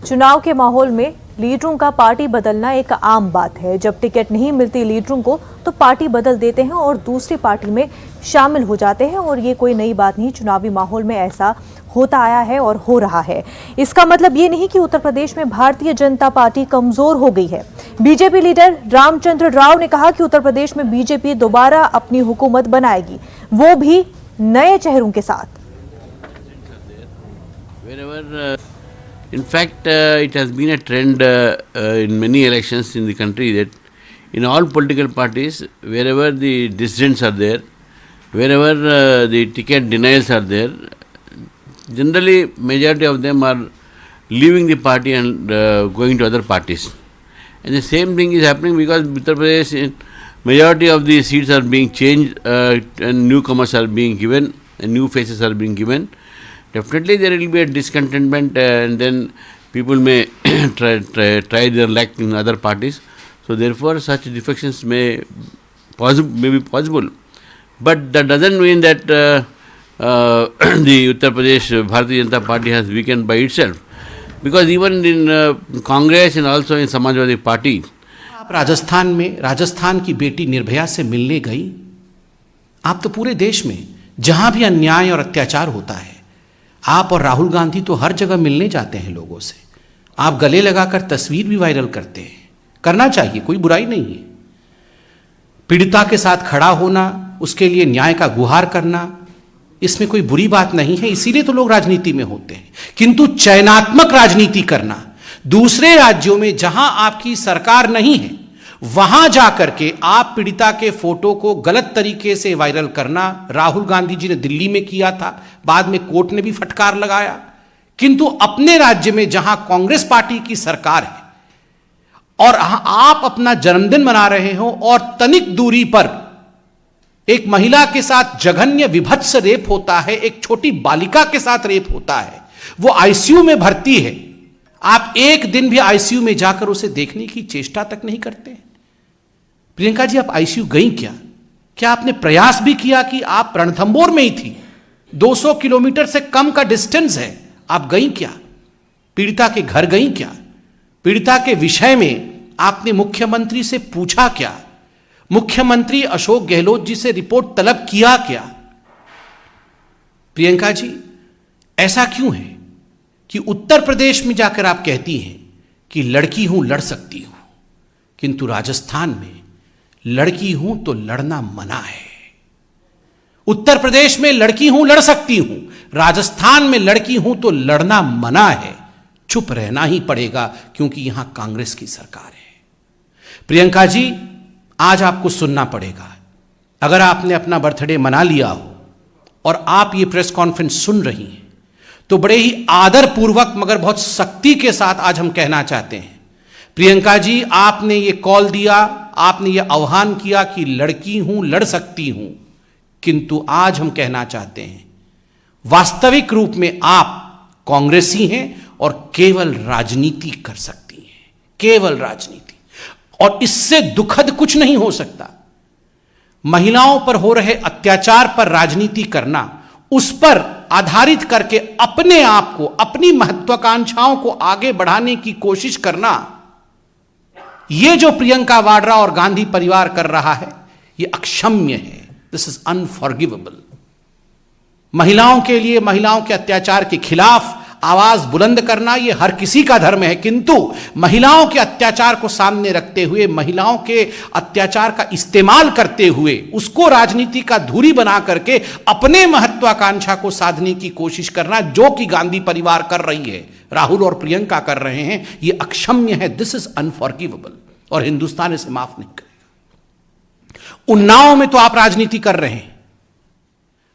चुनाव के माहौल में लीडरों का पार्टी बदलना एक आम बात है। जब टिकट नहीं मिलती लीडरों को तो पार्टी बदल देते हैं और दूसरी पार्टी में शामिल हो जाते हैं और ये कोई नई बात नहीं। चुनावी माहौल में ऐसा होता आया है और हो रहा है। इसका मतलब ये नहीं कि उत्तर प्रदेश में भारतीय जनता पार्टी कमजोर हो गई है। बीजेपी लीडर रामचंद्र राव ने कहा कि उत्तर प्रदेश में बीजेपी दोबारा अपनी हुकूमत बनाएगी, वो भी नए चेहरों के साथ। In fact, it has been a trend in many elections in the country that in all political parties, wherever the dissidents are there, wherever the ticket denials are there, generally majority of them are leaving the party and going to other parties. And the same thing is happening because Uttar Pradesh, majority of the seats are being changed and newcomers are being given and new faces are being given. Definitely there will be a discontentment and then people may try their luck in other parties. So therefore such defections may be possible. But that doesn't mean that the Uttar Pradesh Bharatiya Janata Party has weakened by itself. Because even in Congress and also in Samajwadi Party. आप राजस्थान में राजस्थान की बेटी निर्भया से मिलने गई। आप तो पूरे देश में जहां भी अन्याय और अत्याचार होता है, आप और राहुल गांधी तो हर जगह मिलने जाते हैं लोगों से। आप गले लगाकर तस्वीर भी वायरल करते हैं। करना चाहिए, कोई बुराई नहीं है। पीड़िता के साथ खड़ा होना, उसके लिए न्याय का गुहार करना, इसमें कोई बुरी बात नहीं है। इसीलिए तो लोग राजनीति में होते हैं। किंतु चयनात्मक राजनीति करना, दूसरे राज्यों में जहां आपकी सरकार नहीं है वहां जाकर के आप पीड़िता के फोटो को गलत तरीके से वायरल करना, राहुल गांधी जी ने दिल्ली में किया था, बाद में कोर्ट ने भी फटकार लगाया। किंतु अपने राज्य में जहां कांग्रेस पार्टी की सरकार है और आप अपना जन्मदिन मना रहे हो और तनिक दूरी पर एक महिला के साथ जघन्य विभत्स रेप होता है, एक छोटी बालिका के साथ रेप होता है, वो आईसीयू में भर्ती है, आप एक दिन भी आईसीयू में जाकर उसे देखने की चेष्टा तक नहीं करते। प्रियंका जी, आप आईसीयू गई क्या? क्या आपने प्रयास भी किया कि आप रणथंभौर में ही थी, 200 किलोमीटर से कम का डिस्टेंस है, आप गई क्या? पीड़िता के घर गई क्या? पीड़िता के विषय में आपने मुख्यमंत्री से पूछा क्या? मुख्यमंत्री अशोक गहलोत जी से रिपोर्ट तलब किया क्या? प्रियंका जी, ऐसा क्यों है कि उत्तर प्रदेश में जाकर आप कहती हैं कि लड़की हूं, लड़ सकती हूं, किंतु राजस्थान में लड़की हूं तो लड़ना मना है। उत्तर प्रदेश में लड़की हूं, लड़ सकती हूं, राजस्थान में लड़की हूं तो लड़ना मना है। चुप रहना ही पड़ेगा क्योंकि यहां कांग्रेस की सरकार है। प्रियंका जी, आज आपको सुनना पड़ेगा। अगर आपने अपना बर्थडे मना लिया हो और आप ये प्रेस कॉन्फ्रेंस सुन रही हैं तो बड़े ही आदरपूर्वक मगर बहुत सख्ती के साथ आज हम कहना चाहते हैं, प्रियंका जी, आपने ये कॉल दिया, आपने ये आह्वान किया कि लड़की हूं, लड़ सकती हूं, किंतु आज हम कहना चाहते हैं वास्तविक रूप में आप कांग्रेसी हैं और केवल राजनीति कर सकती हैं, केवल राजनीति। और इससे दुखद कुछ नहीं हो सकता। महिलाओं पर हो रहे अत्याचार पर राजनीति करना, उस पर आधारित करके अपने आप को, अपनी महत्वाकांक्षाओं को आगे बढ़ाने की कोशिश करना, यह जो प्रियंका वाड्रा और गांधी परिवार कर रहा है, यह अक्षम्य है। This is unforgivable. महिलाओं के लिए, महिलाओं के अत्याचार के खिलाफ आवाज बुलंद करना यह हर किसी का धर्म है, किंतु महिलाओं के अत्याचार को सामने रखते हुए, महिलाओं के अत्याचार का इस्तेमाल करते हुए, उसको राजनीति का धुरी बना करके अपने महत्वाकांक्षा को साधने की कोशिश करना, जो कि गांधी परिवार कर रही है, राहुल और प्रियंका कर रहे हैं, यह अक्षम्य है। दिस इज अनफॉरगिवेबल और हिंदुस्तान इसे माफ नहीं करेगा। उन्नाव में तो आप राजनीति कर रहे हैं,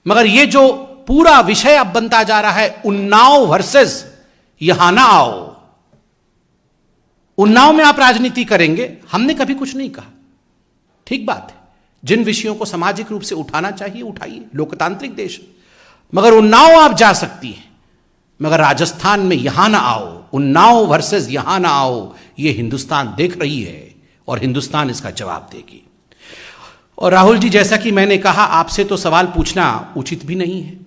मगर यह जो पूरा विषय अब बनता जा रहा है उन्नाव वर्सेस यहां ना आओ, उन्नाव में आप राजनीति करेंगे, हमने कभी कुछ नहीं कहा, ठीक बात है। जिन विषयों को सामाजिक रूप से उठाना चाहिए उठाइए, लोकतांत्रिक देश। मगर उन्नाव आप जा सकती हैं, मगर राजस्थान में यहां ना आओ। उन्नाव वर्सेस यहां ना आओ, यह हिंदुस्तान देख रही है और हिंदुस्तान इसका जवाब देगी। और राहुल जी, जैसा कि मैंने कहा, आपसे तो सवाल पूछना उचित भी नहीं है,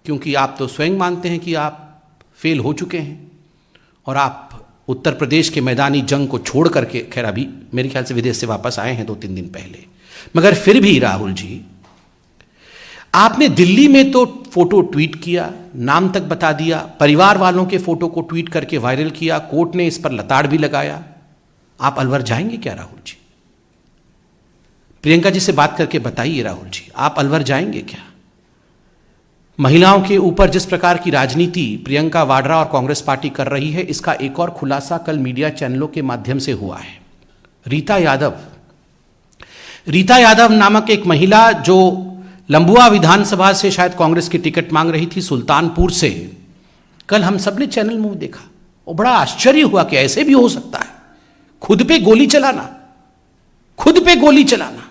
क्योंकि आप तो स्वयं मानते हैं कि आप फेल हो चुके हैं और आप उत्तर प्रदेश के मैदानी जंग को छोड़ करके, खैर अभी मेरे ख्याल से विदेश से वापस आए हैं 2-3 दिन पहले, मगर फिर भी राहुल जी, आपने दिल्ली में तो फोटो ट्वीट किया, नाम तक बता दिया, परिवार वालों के फोटो को ट्वीट करके वायरल किया, कोर्ट ने इस पर लताड़ भी लगाया। आप अलवर जाएंगे क्या राहुल जी? प्रियंका जी से बात करके बताइए राहुल जी, आप अलवर जाएंगे क्या? महिलाओं के ऊपर जिस प्रकार की राजनीति प्रियंका वाड्रा और कांग्रेस पार्टी कर रही है, इसका एक और खुलासा कल मीडिया चैनलों के माध्यम से हुआ है। रीता यादव नामक एक महिला जो लंबुआ विधानसभा से शायद कांग्रेस की टिकट मांग रही थी, सुल्तानपुर से, कल हम सब ने चैनल में देखा और बड़ा आश्चर्य हुआ कि ऐसे भी हो सकता है, खुद पे गोली चलाना।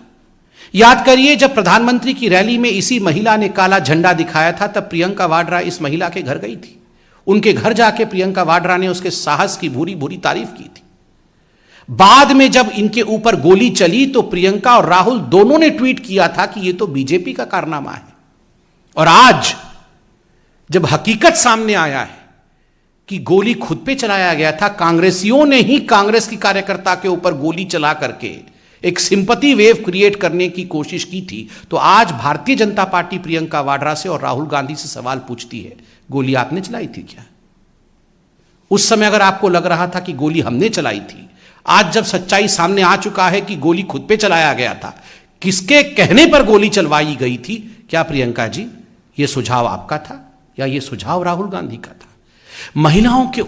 याद करिए, जब प्रधानमंत्री की रैली में इसी महिला ने काला झंडा दिखाया था, तब प्रियंका वाड्रा इस महिला के घर गई थी। उनके घर जाके प्रियंका वाड्रा ने उसके साहस की भूरी भूरी तारीफ की थी। बाद में जब इनके ऊपर गोली चली तो प्रियंका और राहुल दोनों ने ट्वीट किया था कि यह तो बीजेपी का कारनामा है। और आज जब हकीकत सामने आया है कि गोली खुद पे चलाया गया था, कांग्रेसियों ने ही कांग्रेस की कार्यकर्ता के ऊपर गोली चला करके एक सिंपैथी वेव क्रिएट करने की कोशिश की थी, तो आज भारतीय जनता पार्टी प्रियंका वाड्रा से और राहुल गांधी से सवाल पूछती है, गोली आपने चलाई थी क्या? उस समय अगर आपको लग रहा था कि गोली हमने चलाई थी, आज जब सच्चाई सामने आ चुका है कि गोली खुद पे चलाया गया था, किसके कहने पर गोली चलवाई गई थी, क्या प्रियंका जी यह सुझाव आपका था या यह सुझाव राहुल गांधी का था? महिलाओं के